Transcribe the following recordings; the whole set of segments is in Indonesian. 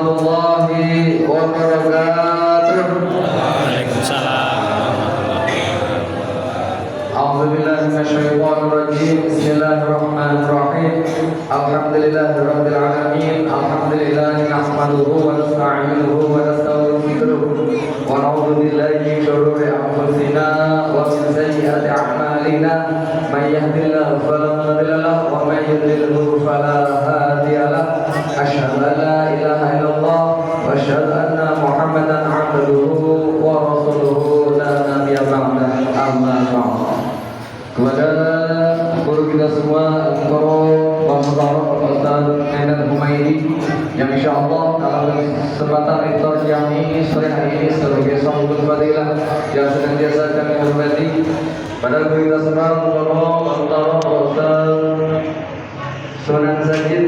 warahmatullahi wabarakatuh. Waalaikumsalam. A'udzubillahi minasyaitonir rajim. Bismillahirrahmanirrahim. Alhamdulillahirabbil alamin. Alhamdulillahi nahmaduhu wa nasta'inuhu wa nastaghfiruh. Wa na'udzu billahi min shururi anfusina wa min sayyiati a'malina. May yahdihillahu fala mudilla lahu wa may yudlilhu fala hadiya lahu. Asyhadu an la ilaha illallah wa asyhadu anna Muhammadan 'abduhu wa rasuluhu la nabiyya ba'da. Amma ba'd. Kepada guru kita semua, Al-Mukarram Bapak Ustaz Ainat Humaidi, yang insyaallah dalam kesempatan iftar jami sore hari ini sebagai sahibul fadilah yang senantiasa kami hormati. Pada guru kita semua, Al-Mukarram Bapak Ustaz Sunan Sajid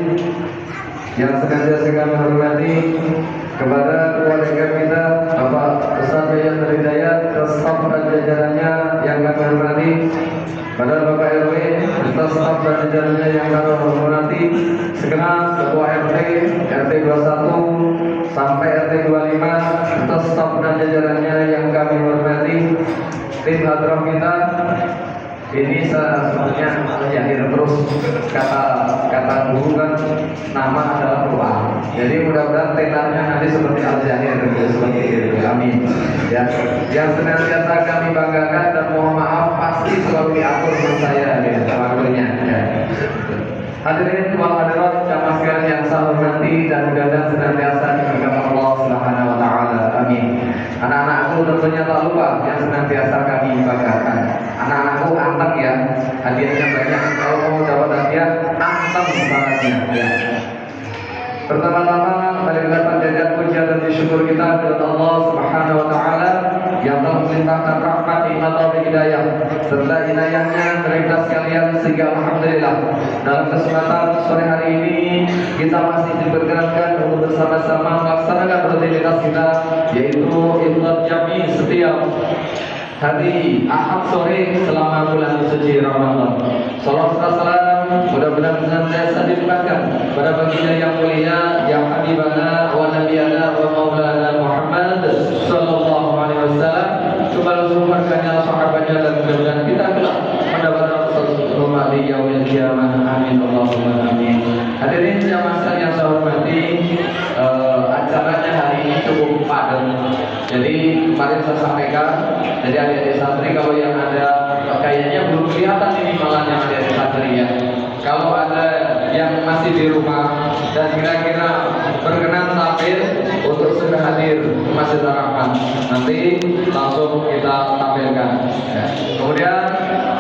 yang senantiasa kami hormati. Kepada keluarga kita, Bapak Ustaz Yayan Hidayat, staf dan jajarannya yang kami hormati. Pada Bapak RW, staf dan jajarannya yang kami hormati. Segenap Ketua RT, RT 21 sampai RT 25, staf dan jajarannya yang kami hormati. Tim hadrah kita, ini sebenarnya Al-Zahir terus kata guru kan nama adalah doa. Jadi mudah-mudahan tenarnya nanti seperti Al-Zahir seperti itu. Amin. Ya, yang senantiasa kami banggakan dan mohon maaf pasti selalu diatur sama saya ya, waktunya. Ya. Hadirin wal hadirat jamaah sekalian yang saya hormati dan mudah-mudahan senantiasa diberkahi Allah Subhanahu wa taala. Amin. Anak-anakku tentunya tak lupa yang senantiasa kami banggakan. Anak-anakku anteng ya, hadiahnya banyak. Kalau mau dapat hadiah, anteng syaratnya ya. Pertama-tama mari kita panjatkan puja dan syukur kita kepada Allah Subhanahu wa taala yang telah melimpahkan rahmat, nikmat, taufik, hidayah serta inayahnya kepada sekalian sehingga alhamdulillah dalam kesempatan sore hari ini kita masih diperkenankan untuk bersama-sama melaksanakan rutinitas kita, yaitu iftar jami setiap hari Ahad sore selama bulan suci Ramadan. Salawat dan salam mudah-mudahan senantiasa dilimpahkan pada baginda yang mulia, yang habibana wa nabiyana wa maulana Muhammad sallallahu alaihi wasallam, kepada seluruh keluarganya, sahabatnya, dan mudah-mudahan kita kelak mendapatkan rahmat di yaumil qiyamah. Amin Allahumma amin. Hadirin jamaah sekalian yang saya hormati, acaranya hari ini cukup padat. Jadi kemarin saya sampaikan, jadi adik-adik santri kalau yang ada kayaknya belum kelihatan ini malah yang adik-adik santri ya. Kalau ada yang masih di rumah dan kira-kira berkenan tampil untuk sudah hadir ke Masjid Ar-Rahman, nanti langsung kita tampilkan. Ya. Kemudian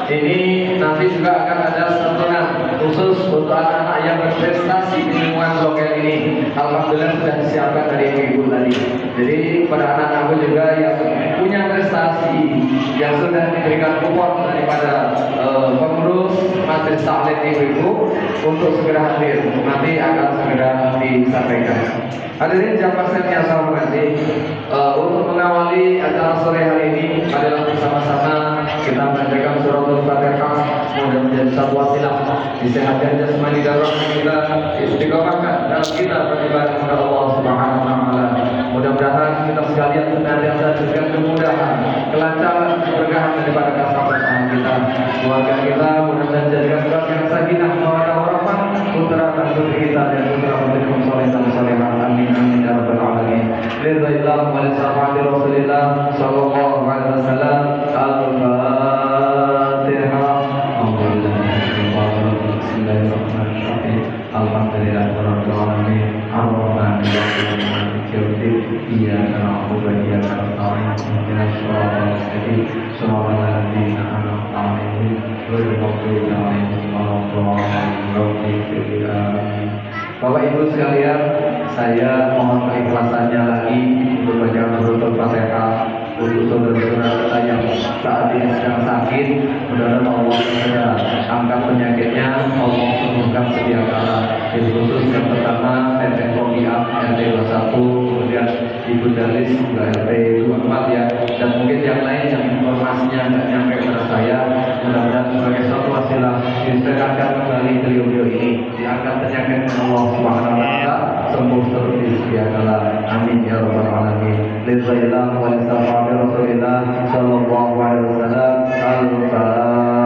ini nanti juga akan ada santunan khusus untuk anak-anak yang berprestasi di lingkungan Zokel ini. Alhamdulillah sudah disiapkan dari ibu tadi. Jadi pada anak-anakku juga yang punya prestasi yang sudah diberikan kupon daripada pengurus majelis taklim ibu-ibu untuk segera hadir, nanti akan segera disampaikan. Hadirin jamaah sekalian yang saya hormati, untuk mengawali acara sore hari ini adalah bersama-sama kita membacakan suratul Fatihah, mudah menjadi satu wasilah disehatkan jasmani dan rohani kita, istiqomahkan dalam kita beribadah kepada Allah Subhanahu wa taala. Mudah-mudahan kita sekalian senantiasa diberikan kemudahan, kelancaran, keberkahan daripada kasih kita, keluarga kita, mudah-mudahan jadikan keluarga yang sakinah, mawaddah warahmah, putra dan putri kita dan putra putri soleh dan solehah. Amin amin ya rabbal alamin. Ridha wa li Rasulillah sallallahu alaihi wasallam. Al-Fatihah. Bismillahirrahmanirrahim. Alhamdulillahirabbil alamin. Ar-Rahmanir Rahim. Maliki yaumiddin. Iyyaka na'budu wa iyyaka nasta'in. Ihdinas siratal mustaqim. Shiratal ladzina an'amta 'alaihim ghairil maghdubi 'alaihim waladdallin. Amin. Bapak Ibu sekalian, saya mohon keikhlasannya lagi untuk baca suratul Fatihah untuk saudara-saudara kita yang saat ini sedang sakit. Mudah-mudahan Allah segera angkat penyakitnya, Allah sembuhkan sedia kala. Khusus yang pertama Teteh Robiah RT 21, kemudian Ibu Dalis RT 24 ya, dan mungkin yang lain yang informasinya nggak nyampe kepada saya. Mudah-mudahan sebagai satu wasilah disegarkan kembali beliau-beliau ini, diangkat penyakit Allah Subhanahu wa taala, sembuh terus iyakalah. Amin ya rabbal alamin. Lillaillah wa lisafati Rasulillah sallallahu alaihi wasallam. Al-Fatihah.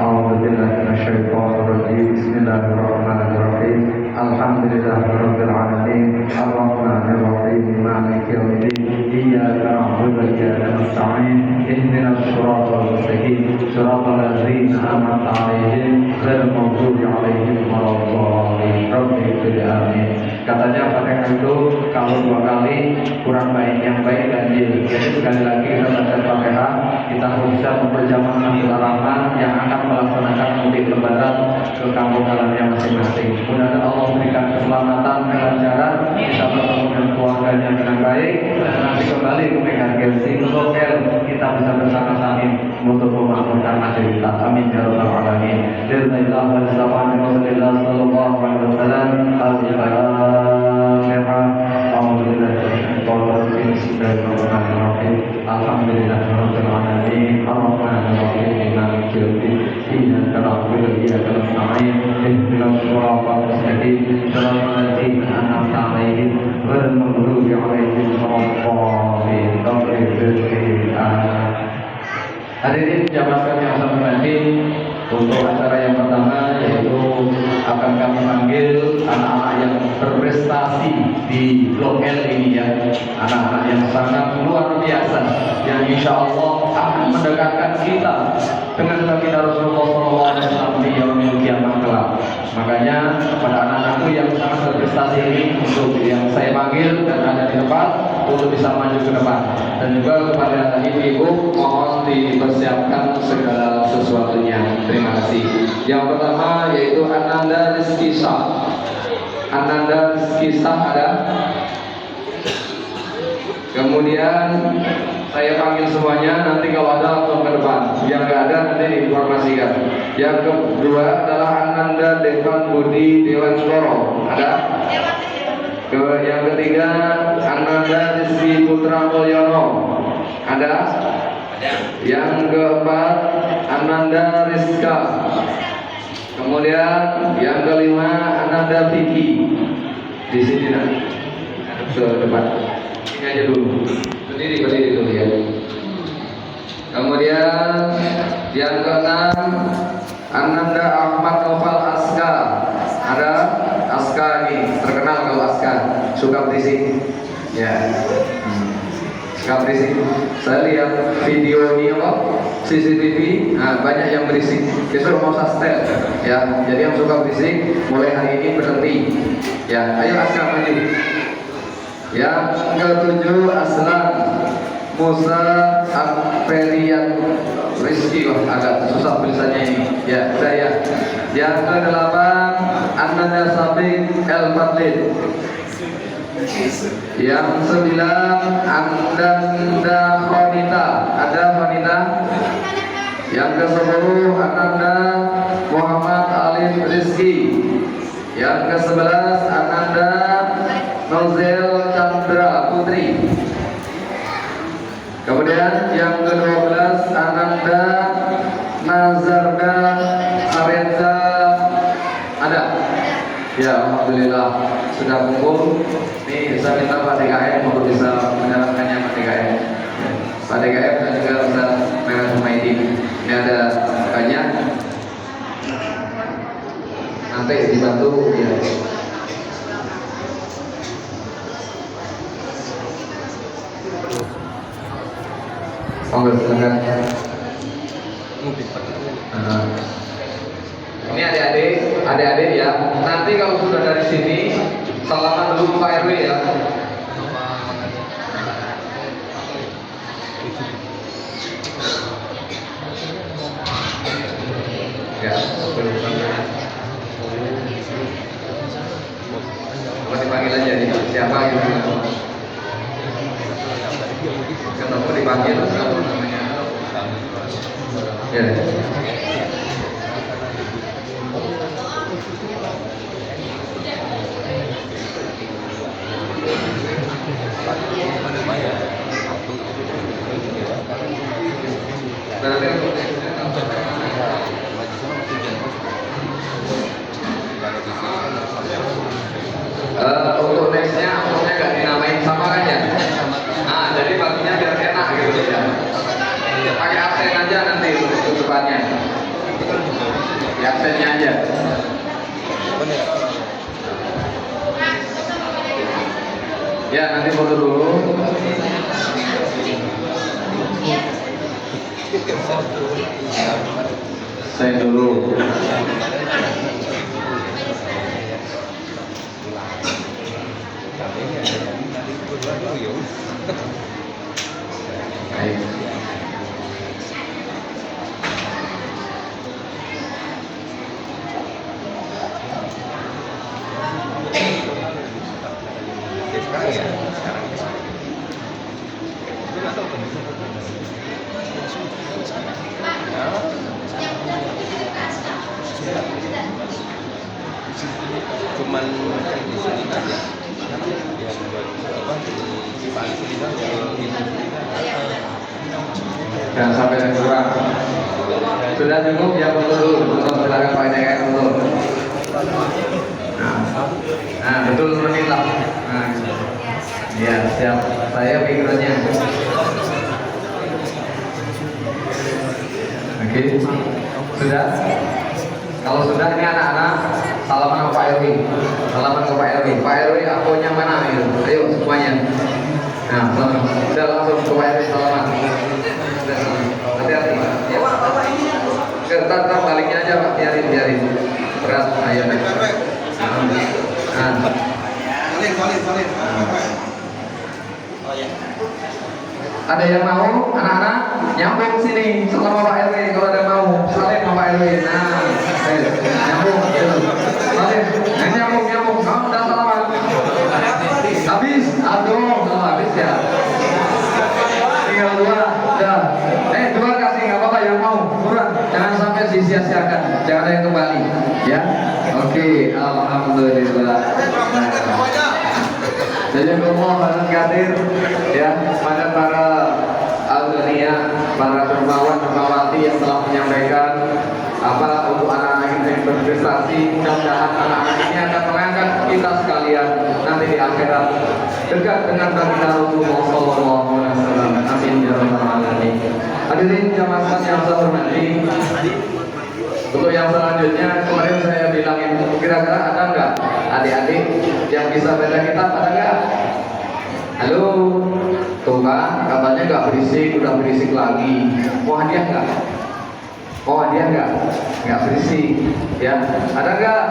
A'udzu billahi minasyaitonir rajim. Bismillahirrahmanirrahim. Alhamdulillahirabbil alamin. Arrahmanir rahim. Maliki yaumiddin. Iyyaka na'budu wa iyyaka nasta'in. Ihdinas siratal mustaqim. Siratal ladzina an'amta 'alaihim ghairil maghdubi 'alaihim waladdallin. Amin. Katanya Fatihah itu kalau 2 kali kurang baik, yang baik ganjil. Jadi sekali lagi kita baca Fatihah, kita bisa memperjamaah Masjidil Rahman yang akan melaksanakan mudik lebaran ke kampung halamannya masing-masing. Mudah-mudahan Allah memberikan keselamatan, kelancaran, bisa bertemu dengan keluarganya dengan baik, dan nanti kembali ke Medan Gelsi untuk kita bisa bersama-sama untuk memakmurkan masjid kita. Amin ya rabbal alamin. Bismillah wa Rasulillah sallallahu alaihi wasallam. Al-Fatihah. Bismillahirrahmanirrahim. Alhamdulillahirabbil alamin. Arrahmanir rahim. Maliki yaumiddin. Iyyaka na'budu wa iyyaka nasta'in. Ihdinas siratal mustaqim. Siratal ladzina an'amta 'alaihim ghairil maghdubi 'alaihim waladdallin. Hadirin jamaah yang saya hormati, untuk acara yang pertama yaitu akan kami panggil anak-anak yang berprestasi di Blok L ini ya, anak-anak yang sangat luar biasa, yang insya Allah akan mendekatkan kita dengan baginda Rasulullah SAW di yaumil kiamah kelak. Makanya kepada anak-anakku yang sangat berprestasi ini, untuk yang saya panggil dan ada di tempat untuk bisa maju ke depan, dan juga kepada ibu-ibu mohon dipersiapkan segala sesuatunya. Terima kasih. Yang pertama yaitu Ananda Rizky Shah. Ananda Rizky Shah ada. Kemudian saya panggil semuanya, nanti kalau ada langsung ke depan. Yang nggak ada nanti diinformasikan. Yang kedua adalah Ananda Devan Budi Dewanskoro. Ada? Yang ketiga Ananda Rizky Putra Mulyono. Ada? Yang keempat Ananda Rizka. Kemudian yang kelima Ananda Vicky. Di sini nanti ke depan. Ini aja dulu. Berdiri dulu ya. Kemudian yang keenam Ananda Ahmad Noval Aska. Ada Aska ini terkenal kalau Aska suka berisik. Ya. Suka berisik. Saya lihat video ini CCTV, banyak yang berisik. Besok mau sustain ya. Jadi yang suka berisik mulai hari ini berhenti. Ya, ayo Aska maju. Yang ketujuh Aslan Musa Amperian Rizky, agak susah tulisannya ini. Ya, saya. Yang kedelapan Ananda Sabik El Fadlid. Yang 9 Ananda Khonita. Ada Khonita? Yang ke-10 Ananda Muhammad Alif Rizki. Yang ke-11 Ananda Nozel Chandra Putri. Kemudian yang ke-12 Ananda Nazarda Arenza. Ada? Ya, alhamdulillah sudah kumpul. Ini saya minta Pak DKM untuk bisa menyerahkannya Pak DKM. Pak DKM dan juga Ustaz Merah Humaydi. Ini ada banyak. Nanti dibantu ya. Monggo silakan. Ini adik-adik ya. Nanti kalau sudah dari sini salaman dulu Pak RW ya. Ya, mau dipanggil aja nih, siapa gitu. Kenapa dipanggil? Namanya? Ya. Untuk Ya, nanti foto dulu. Saya dulu. Baik. Cuman di sini aja yang buat apa di panti kita Jangan sampai yang kurang. Sudah cukup ya, foto dulu. Betul, silakan Pak Eka, betul. Nah, betul menit lah. Nah, ya siap. Saya pikirannya. Oke, sudah. Kalau sudah, ini anak-anak salaman ke Pak Erwin. Salaman ke Pak Erwin. Pak Erwin, akunnya mana itu? Ayo semuanya. Nah, sudah langsung ke Pak Erwin salaman. Hati-hati. Kertas baliknya aja Pak, biarin. Berat, ayo. Nah. Salin. Ada yang mau anak-anak nyambung sini sama Pak RW kalau ada mau salin sama Pak RW. Nah, nyambung. Salin. Nyambung. Kamu udah salaman. Habis. Aduh, kalau habis ya. Tinggal 2. Udah. 2 kasih nggak apa-apa yang mau. Kurang. Jangan sampai sia-siakan. Jangan ada yang kembali. Ya. Oke. Alhamdulillah. Jazakumullah khairan katsir ya pada para alumni, para dermawan-dermawati yang telah menyampaikan apa untuk anak-anak kita yang berprestasi. Mudah-mudahan anak-anak ini akan mengangkat kita sekalian nanti di akhirat dekat dengan baginda Rasulullah sallallahu alaihi wasallam. Amin ya rabbal alamin. Hadirin jamaah yang saya hormati, untuk yang selanjutnya kemarin saya bilangin kira-kira ada nggak adik-adik yang bisa baca kitab, ada nggak? Halo, tuh kan katanya nggak berisik, udah berisik lagi. Mau hadiah nggak? Nggak berisik, ya. Ada nggak?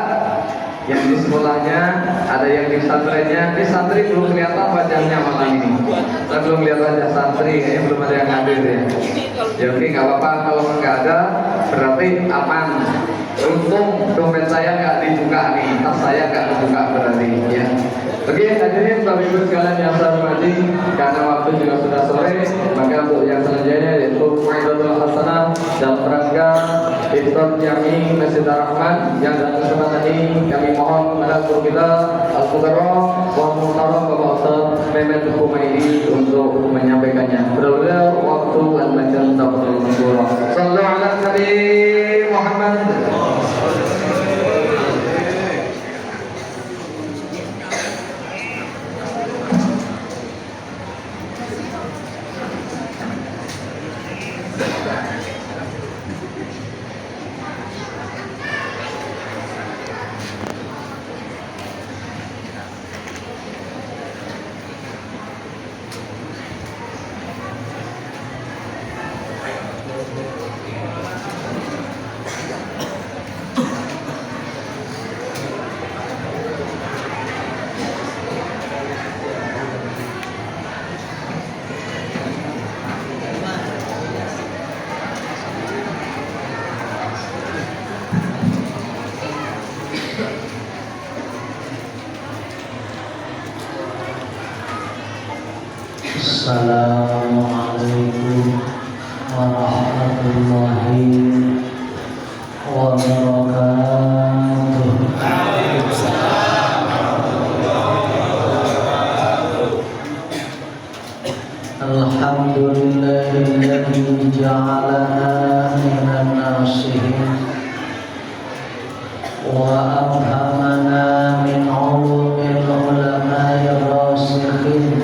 Yang di sekolahnya, ada yang di pesantrennya. Di santri belum kelihatan wajahnya malam ini. Kita belum lihat wajah santri, kayaknya belum ada yang hadir ya. Ya oke, nggak apa-apa kalau nggak ada, berarti aman. Untung dompet saya nggak dibuka nih, tas saya nggak dibuka berarti ya. Oke, hadirin Bapak Ibu sekalian yang saya hormati, karena waktu juga sudah sore, maka untuk yang selanjutnya yaitu Maidatul Hasanah dalam rangka Iftar Jami Masjid Ar-Rahman yang dalam kesempatan ini kami mohon kepada guru kita Al-Fuqara wa Muhtaram Bapak Ustaz Mehmet Humaidi untuk menyampaikannya. Berdoa waktu al-majal tafsir surah. Sallu ala Nabi Muhammad. Assalamualaikum warahmatullahi wabarakatuh. Alhamdulillahilladzi ja'alana minan nasihin wa afhamana min ulumil ulama'i rasikhin.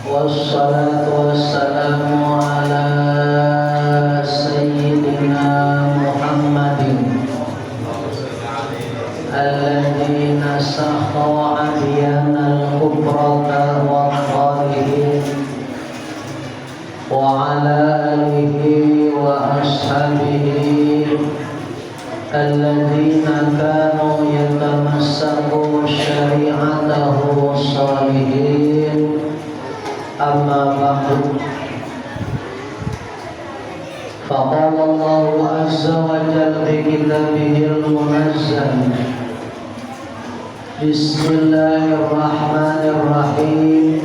Wassalatu wassalamu ala الذين سخوا أديان الكفرة والظالمين وعلى آله وأصحابه الذين كانوا يتمسكوا شريعته الصالحين أما بعد فقال الله عز وجل في كتابه المنزل بسم الله الرحمن الرحيم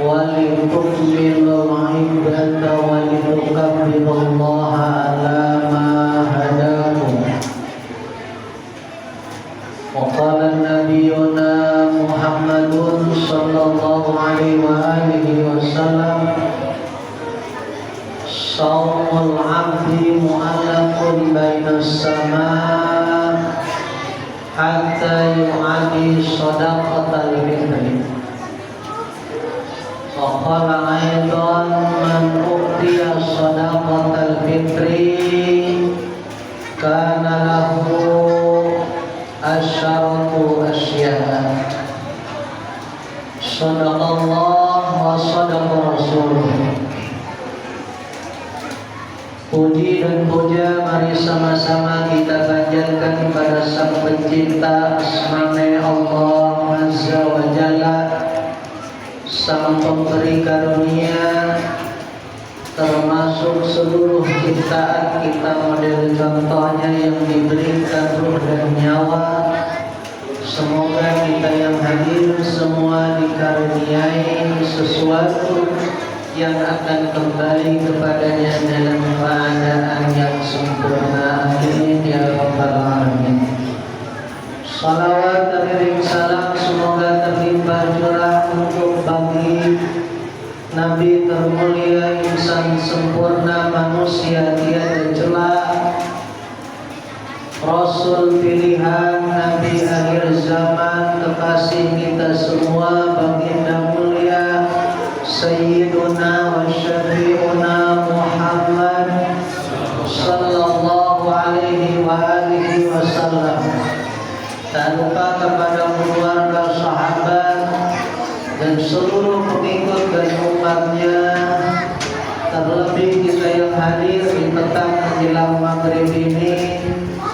ولتكملوا العدة ولتكبروا الله على ما هداكم وقال نبينا محمد صلى الله عليه وآله وسلم صوم العبد معلق بين السماء حتى يعادي صدقة الفطر وقال أيضا من أعطي صدقة الفطر كان له أشرة أشياء صدق الله وصدق رسوله. Puji dan puja mari sama-sama kita panjatkan kepada Sang Pencipta asma-Nya Allah Azza wa Jalla, Sang Pemberi karunia, termasuk seluruh ciptaan kita model contohnya yang diberikan ruh dan nyawa. Semoga kita yang hadir semua dikaruniai sesuatu yang akan kembali kepadanya dalam keadaan yang sempurna. Amin ya rabbal alamin. Salawat dan salam semoga terlimpah curah untuk bagi Nabi termulia, insan sempurna, manusia tiada celah, Rasul pilihan, Nabi akhir zaman, kekasih kita semua, baginda mulia Sayyiduna wa Syafi'una Muhammad sallallahu alaihi wa alihi wasallam. Tak lupa kepada keluarga, sahabat dan seluruh pengikut dan umatnya, terlebih kita yang hadir di petang menjelang maghrib ini,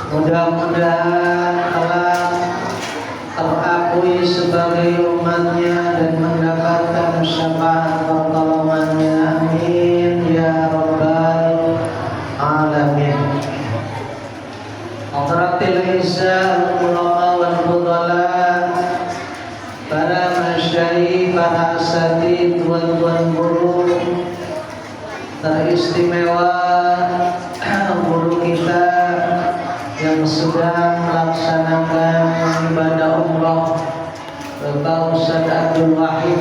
mudah-mudahan telah terakui sebagai umatnya dan mendapatkan syafaat pertolongannya. Amin ya rabbal alamin. Hadratil izzah ulama wal fudala, para masyayikh, para asatidz, tuan-tuan guru teristimewa, guru kita yang sedang melaksanakan ibadah umrah, Bapak Ustaz Abdul Wahid,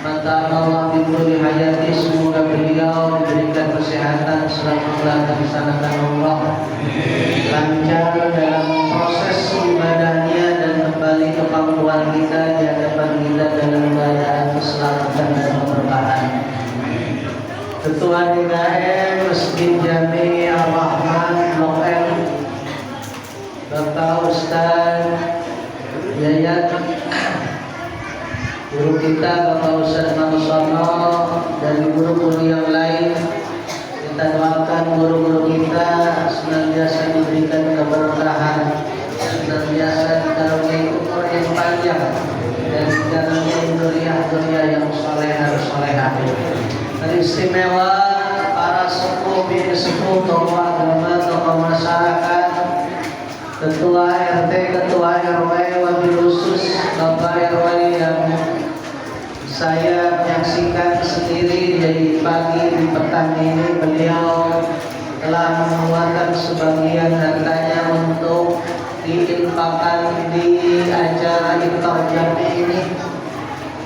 mata Allah bikuli hayati, semoga beliau diberikan kesehatan selama melaksanakan umrah, lancar dalam proses ibadahnya dan kembali ke pangkuan kita di hadapan kita dalam keadaan keselamatan dan keberkahan. Ketua DKM Masjid Jami Ar-Rahman Blok M, Bapak Ustaz Yayat, guru kita Bapak Ustaz Mangsono, dan guru-guru yang lain, kita doakan guru-guru kita senantiasa diberikan keberkahan, senantiasa dikaruniai umur yang panjang dan dikaruniai dzurriyyah yang salehah. Teristimewa para sepuh, bini sepuh, tokoh agama, tokoh masyarakat, ketua RT, ketua RW, wabil khusus Bapak RW yang saya menyaksikan sendiri dari pagi di petang ini. Beliau telah mengeluarkan sebagian hartanya untuk diinfakkan di acara iftar jami ini,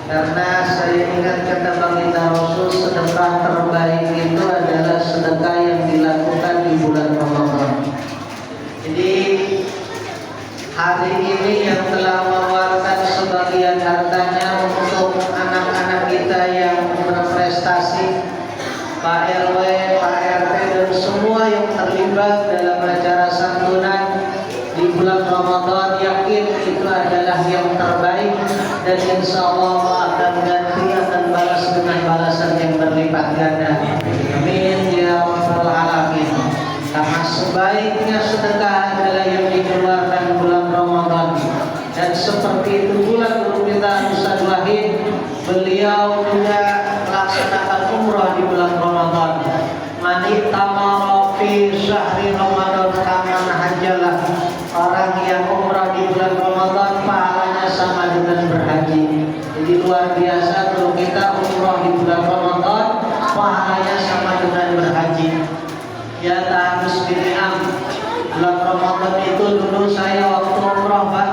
karena saya ingat kata baginda Rasul, sedekah terbaik itu adalah sedekah yang dilakukan di bulan Ramadan. Jadi hari ini yang telah mengeluarkan sebagian hartanya untuk anak-anak kita yang berprestasi, Pak RW, Pak RT dan semua yang terlibat dalam acara santunan di bulan Ramadan Ramadan, yakin itu adalah yang terbaik dan insya Allah akan ganti, akan balas dengan balasan yang berlipat ganda. Amin ya rabbal alamin. Karena sebaiknya sedekah adalah yang dikeluarkan bulan Ramadan. Dan seperti itu pula guru kita Ustaz Wahid, beliau juga melaksanakan umrah di bulan Ramadan. Mani tamara fi syahri Ramadan kaman hajalah. Orang yang umrah di bulan Ramadan pahalanya sama dengan berhaji. Jadi luar biasa kalau kita umrah di bulan Ramadan pahalanya sama dengan berhaji. Ya ta'arus bini'am. Bulan Ramadan itu dulu saya waktu umrah Pak,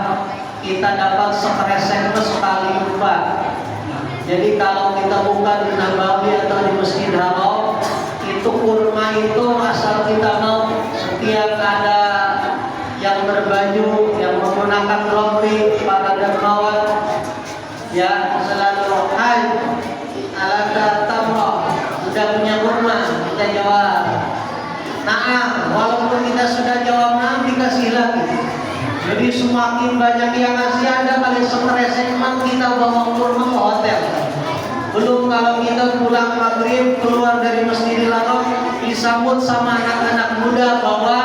kita dapat sekresek sekali Pak. Jadi kalau kita buka di Nabawi atau di Masjid Haram, itu kurma itu asal kita mau, setiap ada yang berbaju, yang menggunakan rompi, para dermawan, ya selalu hai alaka tamroh, sudah punya kurma, kita jawab nah, walaupun kita sudah jawab nah, dikasih lagi. Jadi semakin banyak yang ngasih, ada kali sekresek kita bawa kurma ke hotel. Belum kalau kita pulang maghrib keluar dari Masjidil Haram disambut sama anak-anak muda bawa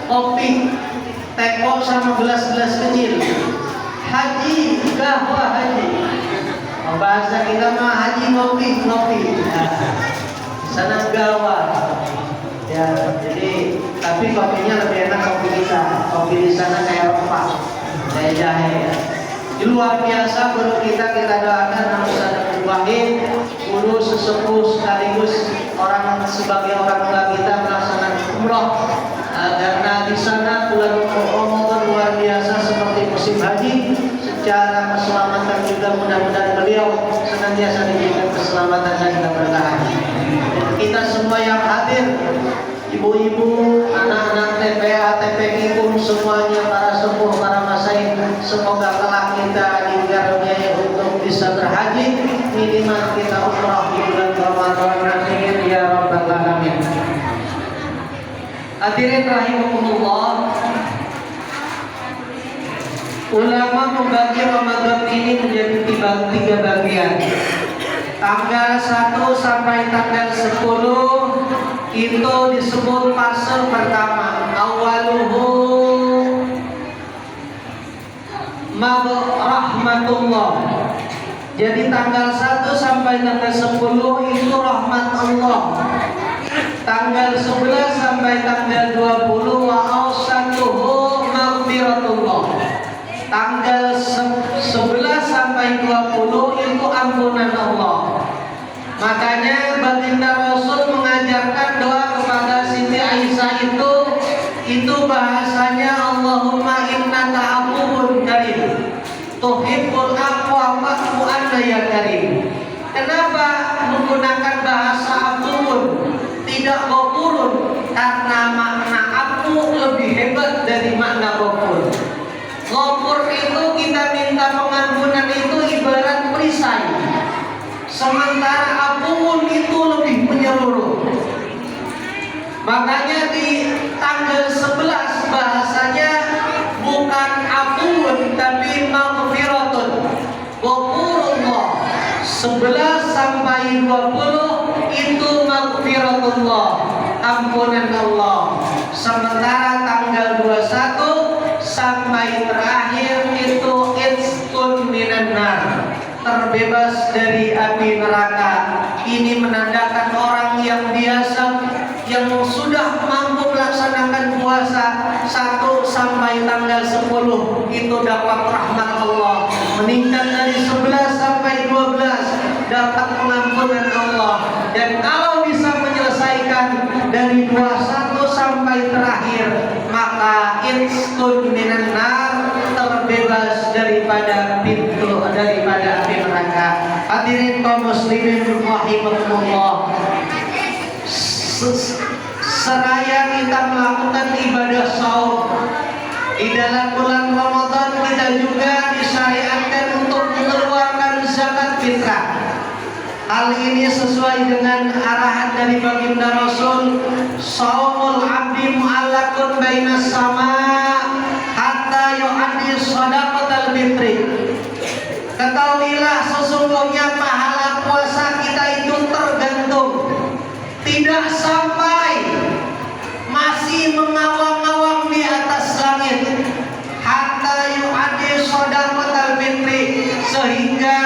kopi, teko sama gelas-gelas kecil. Haji, gahwa haji. Bahasa kita mah haji ngopi. Sana gawa. Ya, jadi tapi kopinya lebih enak kopi kita. Kopi di sana kayak rempah, kayak jahe. Ya. Luar biasa guru kita doakan Ustaz Wahid, guru sesepuh sekaligus orang sebagai orang tua kita melaksanakan umroh. Karena di sana bulan Ramadan luar biasa seperti musim haji. Secara keselamatan juga mudah-mudahan beliau senantiasa diberikan keselamatan dan keberkahan. Kita semua yang hadir, ibu-ibu, anak-anak TPA, TPI pun semuanya, para sepuh, para masyayikh, semoga kelak kita dikaruniai untuk bisa berhaji, minimal kita umrah di bulan Ramadan. Amin ya rabbal alamin. Hadirin rahimakumullah, ulama membagi Ramadan ini menjadi tiga bagian. Tanggal 1 sampai tanggal 10 itu disebut fase pertama, awaluhu rahmatullah. Jadi tanggal 1 sampai tanggal 10 itu rahmat Allah. Tanggal 11 sampai tanggal 20 wa awsatuhu maghfiratullah. Tanggal 11 sampai 20 itu ampunan Allah. Makanya baginda Rasul mengajarkan doa kepada Siti Aisyah itu bahasanya Allahumma innaka afuwun karim tuhibbul afwa fa'fu anna ya karim. Kenapa menggunakan bahasa afuwun tidak ghafurun? Karena makna afu lebih hebat dari makna ghafur. Ghafur itu kita minta pengampunan itu ibarat perisai. Sementara afuun itu lebih menyeluruh. Makanya di tanggal 11 bahasanya bukan afuun tapi maghfiratun. Ghafurullah. 11 sampai 20 itu maghfiratullah, ampunan Allah. Sementara tanggal 21 sampai terakhir itu itqun minan nar, terbebas dari api neraka. Ini menandakan orang yang biasa, yang sudah mampu melaksanakan puasa 1 sampai tanggal 10 itu dapat rahmat Allah. Meningkat dari 11 sampai 12 dapat pengampunan Allah. Dan kalau bisa menyelesaikan dari 21 sampai terakhir, maka itqun minan nar, terbebas daripada api neraka. Hadirin kaum muslimin rahimakumullah, seraya kita melakukan ibadah saum di dalam bulan Ramadan, kita juga disyariatkan untuk mengeluarkan zakat fitrah. Hal ini sesuai dengan arahan dari baginda Rasul, saumul abdi mu'allaqun bainas sama hatta yu'addi shadaqatal fitri. Ketahuilah sesungguhnya pahala puasa kita itu tergantung, tidak sampai masih mengawang-awang di atas langit, hatta yu'addi shadaqatal fitri, sehingga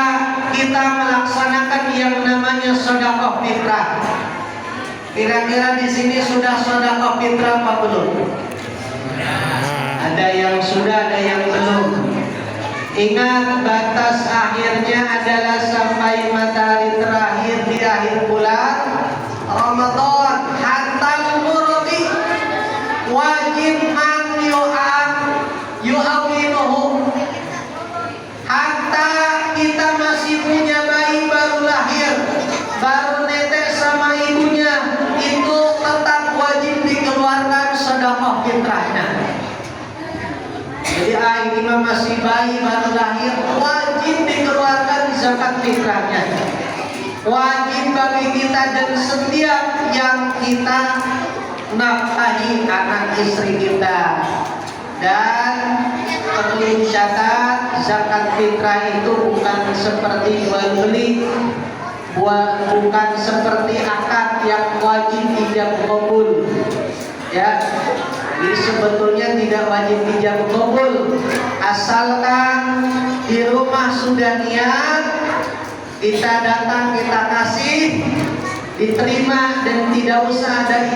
kita melaksanakan yang namanya sedekah fitrah. Kira-kira di sini sudah sedekah fitrah apa belum? Ada yang sudah, ada yang belum. Ingat, batas akhirnya adalah sampai matahari terakhir di akhir bulan Ramadan. Hatta murti wajib man yu'awinuhu. Hatta kita masih punya bayi baru lahir, baru netes sama ibunya, itu tetap wajib dikeluarkan sedekah fitrahnya. Jadi ini masih bayi baru lahir, wajib dikeluarkan zakat fitrahnya. Wajib bagi kita dan setiap yang kita nafkahi anak istri kita. Dan perlu dicatat, zakat fitrah itu bukan seperti jual beli, bukan seperti akad yang wajib ijab qabul. Ya, jadi sebetulnya tidak wajib ijab qabul, asalkan di rumah sudah niat, kita datang kita kasih, diterima dan tidak usah ada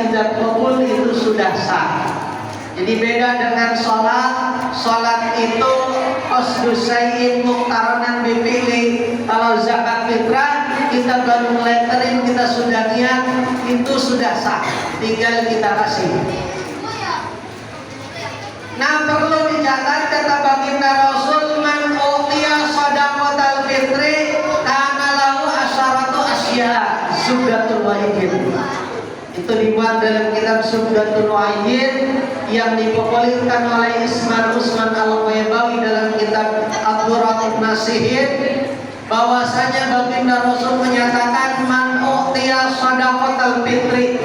ijab qabul, itu sudah sah. Jadi beda dengan sholat itu qasdus syai'in muqtaranan bifili. Kalau zakat fitrah kita baru meletterin, kita sudah niat, itu sudah sah, tinggal kita kasih. Nah, perlu dicatat kata baginda Rasul, man utiya shadaqatal fitri kana lahu asyaratu asya, subdatul wahidin. Itu dibuat dalam kitab Subdatul Wahidin yang dipopulerkan oleh Ismail Usman Al-Qaybawi dalam kitab Ad-Durratun Nasihin, bahwasanya baginda Rasul menyatakan, man u'tiya shadaqatal fitri,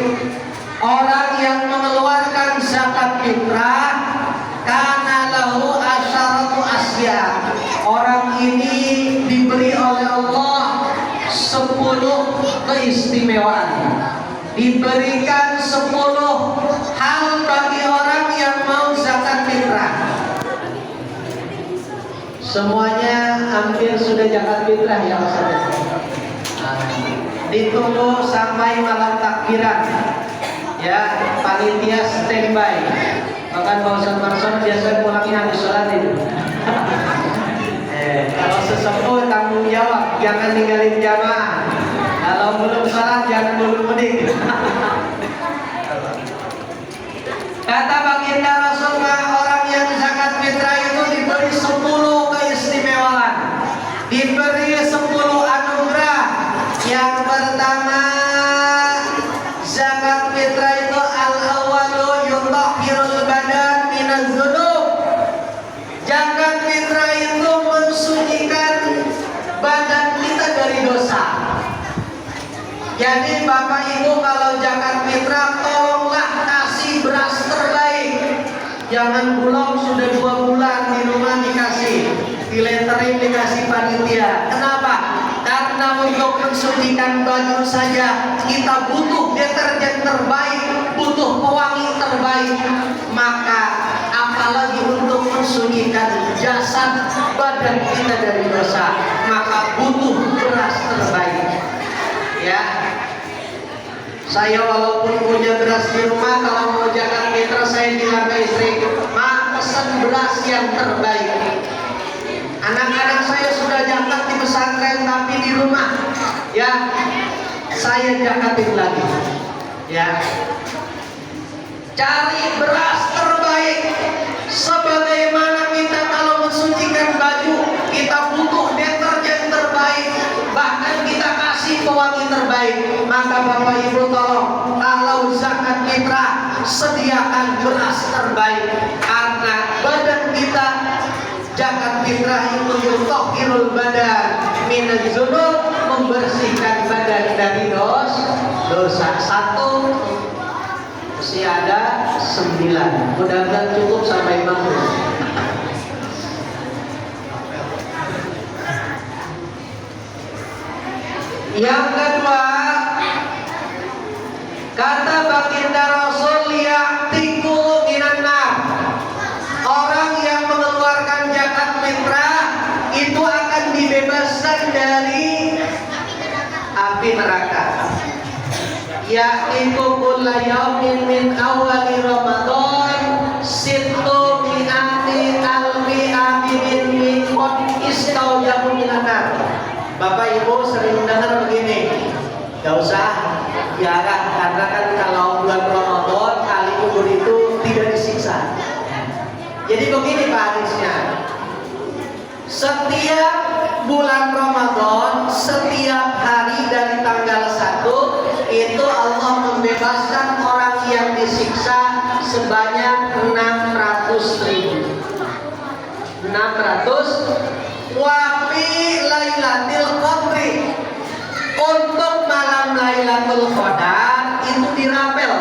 orang yang mengeluarkan zakat fitrah, kana lahu asyaratu asya, orang ini diberi oleh Allah 10 keistimewaan, diberikan 10 hal bagi orang yang mau zakat fitrah. Semuanya hampir sudah zakat fitrah ya Ustaz. Ditunggu sampai malam takbiran. Ya, panitia standby. Bahkan Pak Ustaz Marson biasa pulangnya habis sholat itu. Kalau sesepuh tanggung jawab, jangan ninggalin jamaah. Kalau belum salat jangan dulu mudik. Kata baginda Rasul, orang yang zakat fitrah itu diberi 10 keistimewaan, diberi 10 anugerah. Yang pertama, zakat fitrah itu al-awwalu yutahhirul badan minaz dzunub. Zakat fitrah itu mensucikan badan kita dari dosa. Jadi Bapak Ibu kalau zakat fitrah, tolonglah kasih beras terbaik. Jangan bulog sudah 2 bulan di rumah dikasih, diletterin dikasih panitia. Kenapa? Karena untuk mensucikan baju saja kita butuh deterjen terbaik, butuh pewangi terbaik. Maka apalagi untuk mensucikan jasad badan kita dari dosa, maka butuh beras terbaik. Ya, saya walaupun punya beras di rumah, kalau mau zakat fitrah saya bilang ke istri, "Ma, pesan beras yang terbaik." Anak-anak saya sudah zakat di pesantren, tapi di rumah, ya, saya zakatin lagi. Ya, cari beras terbaik. Sebagaimana kita kalau mensucikan baju, kita butuh deterjen terbaik, bahkan kita kasih pewangi terbaik. Maka Bapak Ibu tolong, kalau zakat fitrah sediakan beras terbaik, karena badan kita zakat fitrah itu yutahhirul badan minaz dzunub, membersihkan badan dari dosa. 1 masih ada 9, mudah-mudahan cukup sampai maghrib. yaitu kulla yaumin min awali Ramadan sittu mi'ati alfi abidin miqot istaujabu minanar. Bapak Ibu sering dengar begini, gak usah ziarah karena kan kalau bulan Ramadan kali kubur itu tidak disiksa. Jadi begini Pak hadisnya, setiap bulan Ramadan, setiap hari dari tanggal 1 itu Allah membebaskan orang yang disiksa sebanyak 600.000. 600 wafi Lailatul Qadri. Untuk malam Lailatul Qadar itu dirapel.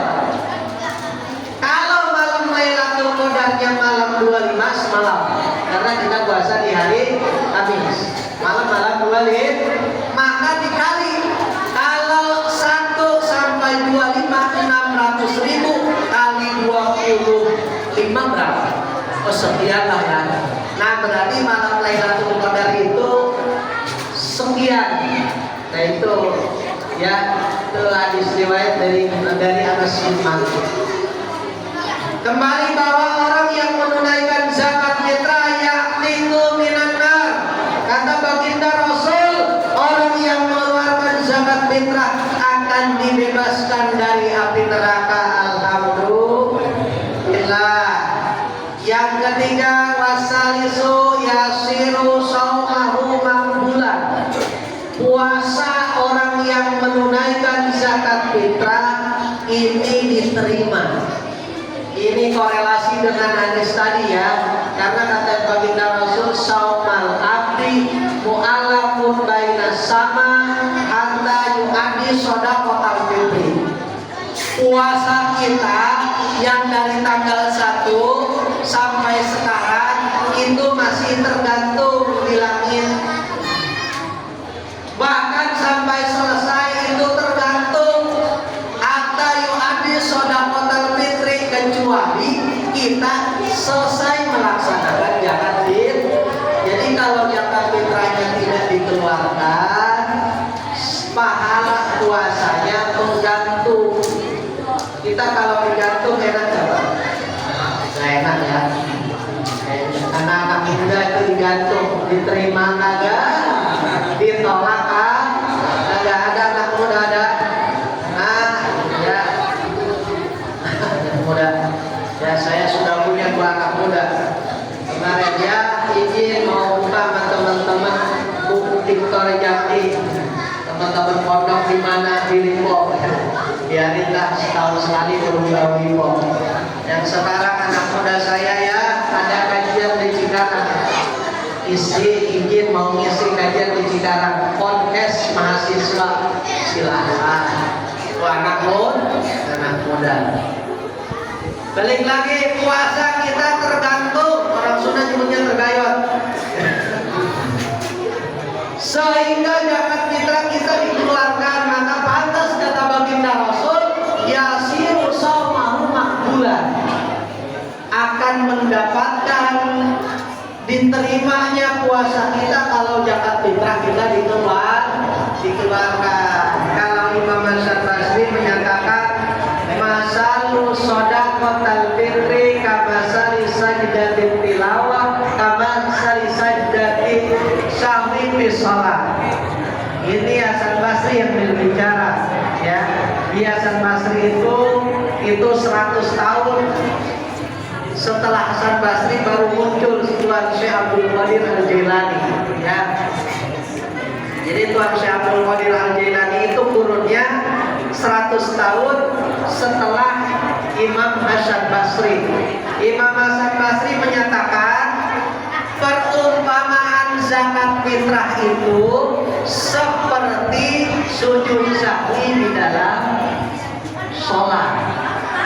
Kalau malam Lailatul Qadarnya malam 25 semalam, karena kita puasa di hari Kamis, malam 25, maka dikali kalau 1 sampai 25 600.000 kali 25 berapa? Oh sekian lah ya. Nah berarti malam Lailatul Qadar itu sekian. Nah itu ya, itu hadis riwayat dari Anas bin Malik. Kembali bahwa orang yang menunaikan zakat fitrah ya'tiqu minan nar. Kata baginda Rasul, orang yang mengeluarkan zakat fitrah akan dibebaskan dari api neraka. Alhamdulillah. Yang ketiga, wasalisu yasiru saumahu maqbulan. Puasa orang yang menunaikan zakat fitrah ini diterima. Ini korelasi dengan hadis tadi ya, karena kata baginda Rasul, saumal abdi mu'allafun bainas sama hatta yu'addi shadaqatal fitri. Puasa kita yang dari tanggal 1 sampai sekarang itu masih tergantung di langit. Bahkan sampai selesai itu tergantung hatta yu'addi shadaqatal fitri, kecuali kita selesai melaksanakan zakat fitrah. Jadi kalau zakat fitrahnya tidak dikeluarkan, pahala puasanya menggantung. Kita kalau digantung enak apa? Nah, enak ya. Anak-anak muda itu digantung, diterima kagak, ditolak kagak ada anak muda ada. Nah, ya. Muda. Ya saya sudah punya 2 anak muda. Kemarin ya izin mau buka sama teman-teman buku Victor Jati. Teman-teman pondok di mana di Limbok. Biarinlah setahun sekali berubah Limbok. Yang sekarang anak muda saya ya ada kajian di Cikarang. Izin mau ngisi kajian di Cikarang. Podcast mahasiswa silahkan. Anak muda. Balik lagi, puasa kita tergantung, orang Sunda nyebutnya tergayot. Sehingga zakat fitrah kita dikeluarkan, maka pantas kata baginda Rasul, yasiru saumahu maqbulan, akan mendapatkan diterimanya puasa kita kalau zakat fitrah kita dikeluarkan. Kalau Imam Hasan Basri menyatakan masalu shadaqatal fitri kamasali sajdatin tilawah kamasali sajdatin sahwi fi shalah. Ini Hasan Basri yang berbicara ya. Di Hasan Basri itu 100 tahun setelah Hasan Basri baru muncul Tuan Syekh Abdul Qadir Al-Jailani ya. Jadi Tuan Syekh Abdul Qadir Al-Jailani itu kurunnya 100 tahun setelah Imam Hasan Basri. Imam Hasan Basri menyatakan perumpamaan zakat fitrah itu seperti sujud sahwi di dalam sholat.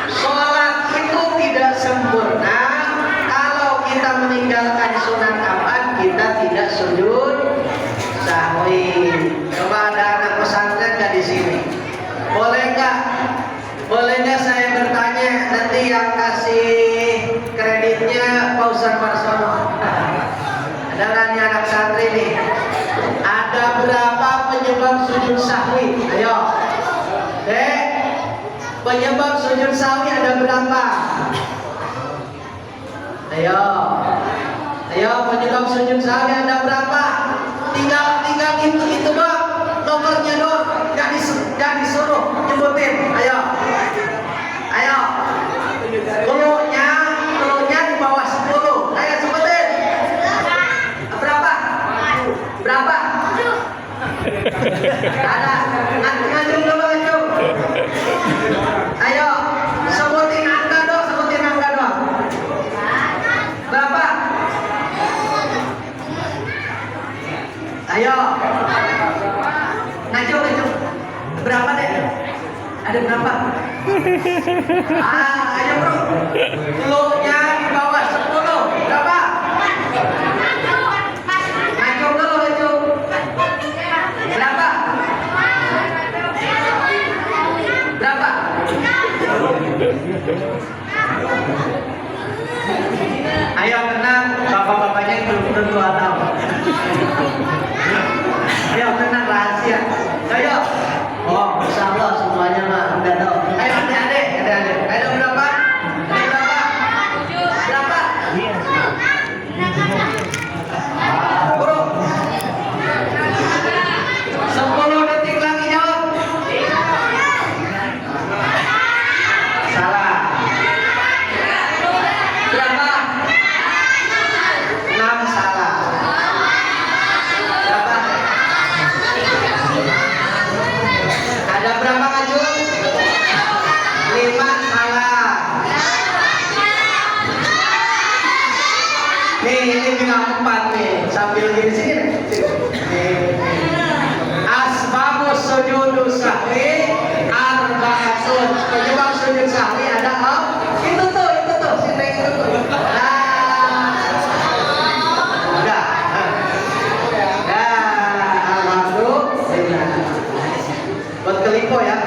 Sholat itu tidak sempurna kalau kita meninggalkan sunat amal, kita tidak sujud sahwi. Coba ada anak pesantren nggak di sini? Boleh nggak saya bertanya, nanti yang kasih kreditnya Pak Ustaz Marsono. Ada nggak nih anak santri nih? Ada berapa penyebab sujud sahwi? Ayo, Penyebab sujud sahwi ada berapa? Ayo. Ayo, penyebab sujud sahwi ada berapa? Tinggal itu doang. Nomornya doang. Jangan disuruh nyebutin. Ayo. Ayo. Keluarnya di bawah 10. Ayo sebutin. Berapa? Berapa? Ada. Ngajung dulu ngajung. Ayo, sebutin angka doang. Berapa? Ayo. Ngajung. Berapa deh? Ada berapa? Ayo bro. Keluarnya di bawah 10. Berapa? Ngajung dulu. Berapa? Berapa? Ayo tenang, bapak-bapaknya belum tentu tahu. Ayo tenang, rahasia. Ayo. Oh, insya Allah semuanya mah udah tahu. Ayo adik-adik. Ayo berapa? Berapa? Bro. 10 detik lagi jawab. Salah. Berapa? 6 salah. Berapa? Ada berapa ngaju? 5 salah. Nih, ini bilang 4 nih. Sambil di sini. Asbabus sujud sahwi arba'atun. Penyebab sujud sahwi ada itu tuh. Sini itu tuh. Udah. Alhamdulillah. Buat kelimpo ya.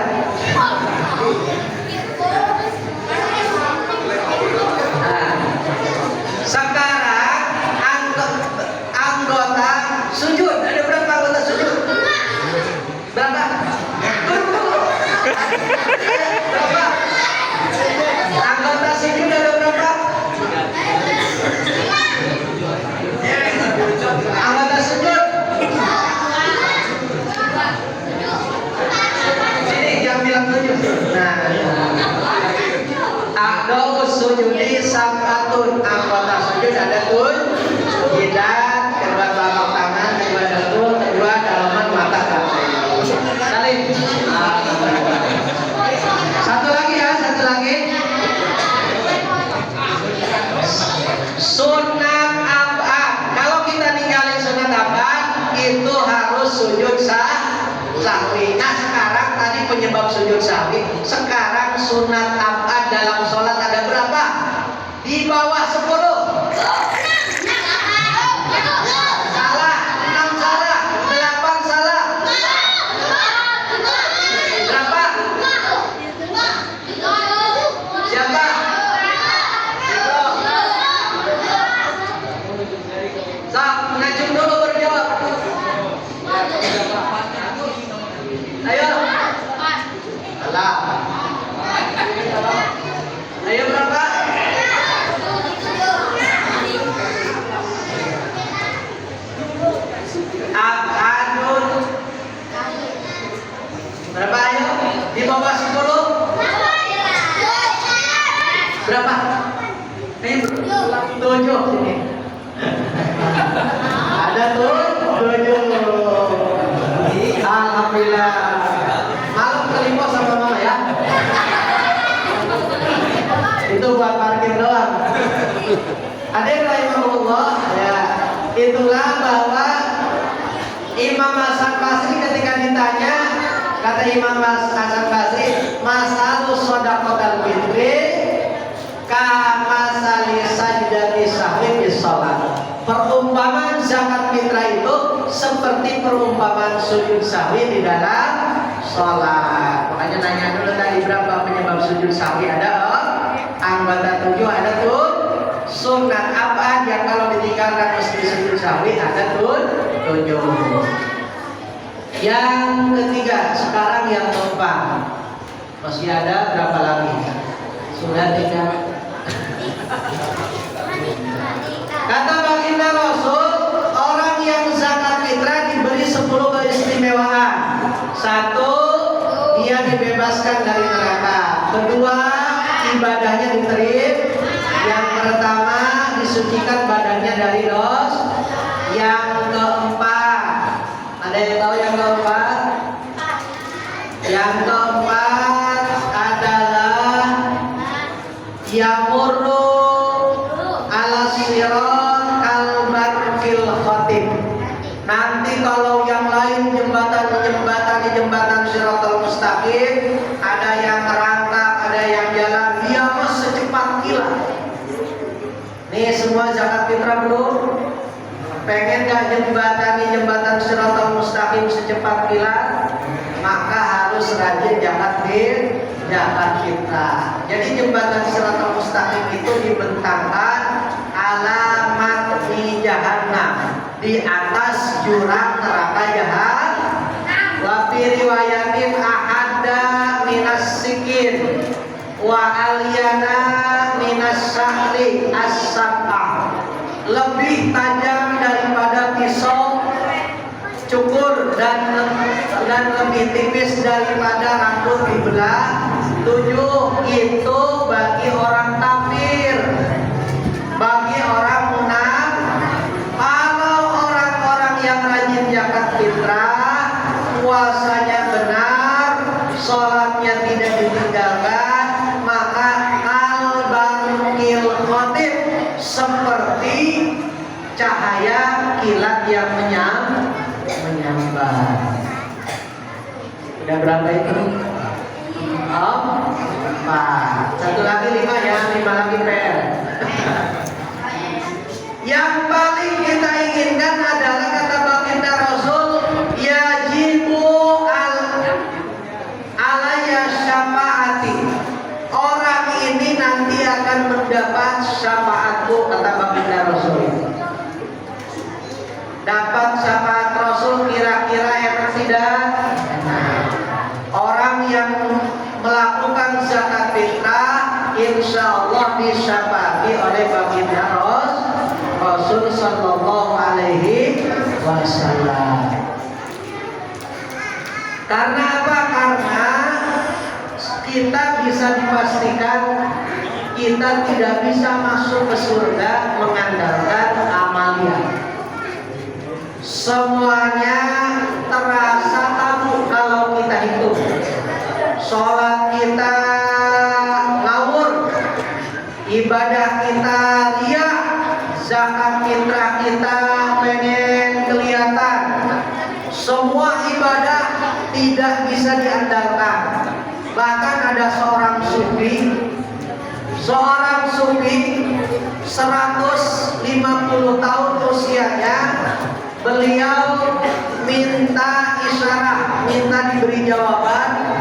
Sekarang anggota sujud. Ada berapa anggota sujud? Berapa? Berapa? Anggota sujud ada berapa? Anggota sujud. Sini jangan bilang sujud. Nah. A'dha'u sujudi sab'atun. Anggota sujud ada jidat, kedua telapak tangan, kedua dengkul, kedua dalaman mata kaki. Satu lagi. Sunat ab'ad. Kalau kita ninggalin sunat ab'ad itu harus sujud sahwi. Nah sekarang tadi penyebab sujud sahwi. Sekarang sunat ab'ad dalam sholat ada berapa? Di bawah 10. Salah. 6 salah. 8 salah. Berapa? Siapa? Ngajung dulu berjawab. Ayo. Salah. Ayo berapa? Abadun. Berapa ayo? Di bawah 10. Berapa? Ini 7 sini. Ada 7. Alhamdulillah. Malam kelima sama mama ya. Itu buat parkir doang. Adik rahimahullah ya. Itulah bahwa Imam Hasan Basri ketika ditanya, kata Imam Hasan Basri, masalu shadaqatul fitri kamasali sajdati sahwi bis shalah. Perumpamaan zakat fitrah itu seperti perumpamaan sujud sahwi di dalam sholat. Makanya nanya dulu tadi berapa penyebab sujud sahwi? Ada anggota 7, ada tuh sunat apa yang kalau ditinggalkan mesti sujud sahwi, ada tuh 7. Yang ketiga, sekarang yang keempat. Masih ada berapa lagi? Sudah 3. Kata baginda Rasul, orang yang zakat fitrah diberi 10 keistimewaan. 1, dia dibebaskan dari neraka. 2, ibadahnya diterima. Yang pertama, disucikan badannya dari dosa. Yang keempat, ada yang tahu yang keempat? Yang keempat adalah yamurru ala sirat kalbarkil khatib. Nanti kalau yang lain jembatan Shiratal Mustaqim, ada yang merangkak, ada yang jalan, dia mah secepat kilat. Nih semua zakat fitrah belum? Pengen gak jembatan Shiratal Mustaqim secepat kilat? Maka harus rajin zakat fitrah. Jadi jembatan Shiratal Mustaqim itu dibentangkan alamat di Jahannam, di atas jurang neraka Jahannam. Wa fi riwayatin ahadda minas sikin wa alyana minas sahli as-sab'ah. Lebih tajam daripada pisau cukur dan lebih tipis daripada rambut dibelah 7. Itu bagi orang kafir, bagi orang munafik. Kalau orang-orang yang rajin zakat fitrah, puasanya benar, sholatnya tidak ditinggalkan, maka kalbarkil khatib, seperti cahaya kilat yang menyambar. Udah berapa itu? 4. Satu lagi 5 ya, 5 lagi PR. Yang paling kita inginkan adalah kata baginda Rasul, yajibu alaya syafaati. Orang ini nanti akan mendapat syafaatku, kata baginda Rasul. Dapat syafaat Rasul kira-kira enak tidak? Orang yang melakukan zakat fitrah, insya Allah disyafaati oleh baginda Rasul Sallallahu Alaihi Wasallam. Karena apa? Karena kita bisa dipastikan kita tidak bisa masuk ke surga mengandalkan amalia. Semuanya terasa tabu kalau kita hitung. Sholat kita ngawur, ibadah kita riya, zakat fitrah kita pengen kelihatan. Semua ibadah tidak bisa diandalkan. Bahkan ada seorang sufi 150 tahun usianya, beliau minta isyarat, minta diberi jawaban.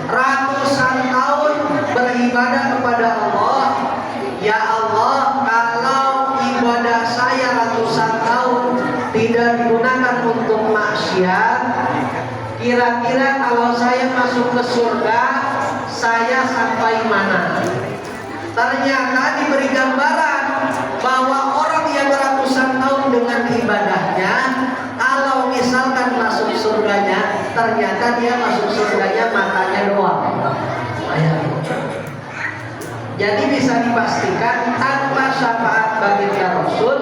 Ratusan tahun beribadah kepada Allah. Ya Allah, kalau ibadah saya ratusan tahun tidak digunakan untuk maksiat, kira-kira kalau saya masuk ke surga, saya sampai mana? Ternyata diberi gambaran bahwa orang yang ratusan tahun dengan ibadahnya, kalau misalkan masuk surganya, ternyata dia masuk surganya matanya doang. Jadi bisa dipastikan tanpa syafaat baginda Rasul,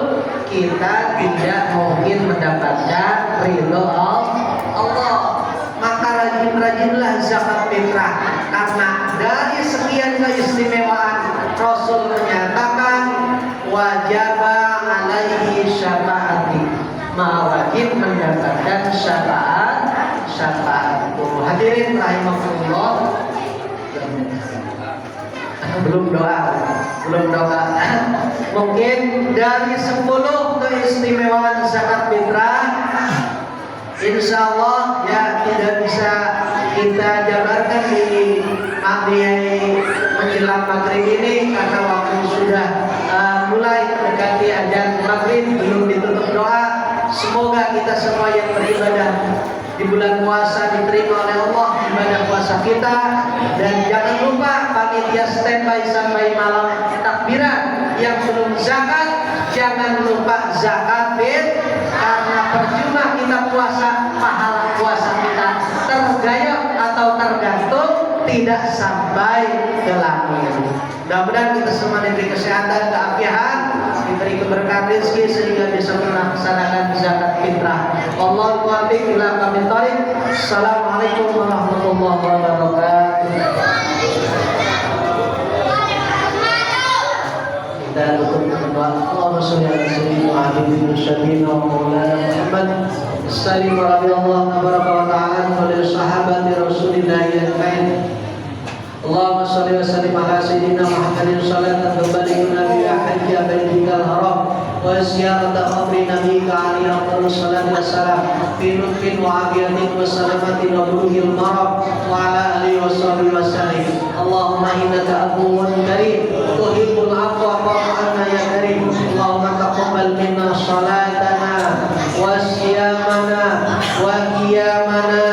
kita tidak mungkin mendapatkan ridho Allah. Maka rajin-rajinlah zakat fitrah, karena dari sekian keistimewaan Rasul menyatakan wajaba alaihi syafaati, wajib mendapatkan syafaatku. Hadirin rahimakumullah. Belum doa. Mungkin dari 10 keistimewaan zakat fitrah, insya Allah ya tidak bisa kita jabarkan di menjelang maghrib ini, karena waktu sudah mulai mendekati azan maghrib, belum ditutup doa. Semoga kita semua yang beribadah di bulan puasa diterima oleh Allah ibadah puasa kita, Dan jangan lupa panitia standby sampai malam takbiran. Yang belum zakat, jangan lupa zakat karena percuma kita puasa, pahala puasa kita tergayat atau tergantung tidak sampai ke langit. Mudah-mudahan kita semua diberi kesehatan, keafiatan, diberi keberkahan rezeki sehingga bisa melaksanakan zakat fitrah. Wallahu a'lam ila kamil thariq. Assalamualaikum warahmatullahi wabarakatuh. Dan untuk berdoa, Allahumma shalli ala sayyidina Muhammadin syadina wa maulana Muhammad sallim radhiyallahu tabaraka wa ta'ala wa li sahabati Rasulillah ajma'in. Allahumma shalli wa sallim ala sayyidina Muhammadin salatan tuballighuna biha hajja baitikal haram wa ziyarata qabri nabiyyika alaihi afdhalus salatu wassalam fi nutfin wa afiyatin wa salamatin wa bulughil marab wa ala alihi wa sahbihi wa sallim. Allahumma innaka afuwwun karim tuhibbul afwa fa'fu anna ya karim. Allahumma taqabbal minna salatana wa siyamana wa qiyamana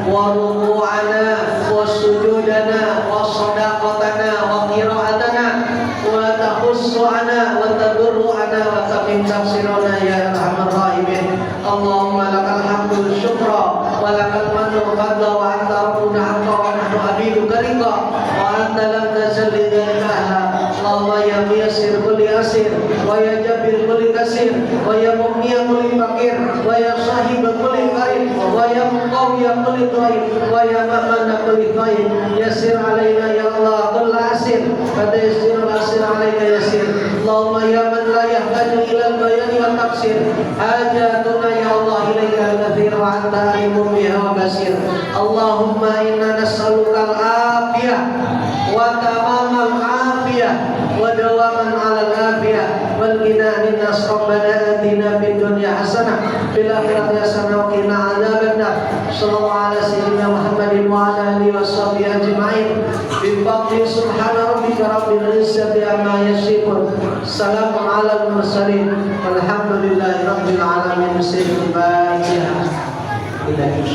wa ruku'ana wa sujudana wa sadaqatana wa qira'atana wa tahussu'ana wa tadurru'ana wa tamim tafsirana ya arhamar rahimin. Allahumma lakal hamdu syukra wa lakal mannu fadla wa anta rabbuna haqqa wa nahnu abiduka rida wa anta lam tazal lidhalika ahla. Allahumma ya muyassir kulli asir wa ya jabir kulli kasir wa ya mughniya kulli fakir wa ya sahib kulli karim wa ya muqawiya kulli dhaif wa ya mamana kulli dhaif. Yassir alaina ya Allah kull asir wa tayassir asir alaina yassir. Allahumma ya man la yahtaju ila al-bayan wa tafsir hajatuna ya Allah ilaika al-kathir wa anta alimun biha wa basir. Allahumma inna nas'aluka al-afiyah wa tamamal afiyah wa dawaman 'alal afiyah wal ghina minnas. Rabbana atina fid dunya hasanah fil akhirati hasanah wa qina adzabannar. Sallallahu ala sayyidina Muhammadin wa ala alihi washabihi ajma'in. Bi fadli subhana rabbika rabbil izzati amma yasifun. Salamun 'alal mursalin walhamdulillahi rabbil alamin. Bismillahirrahmanirrahim.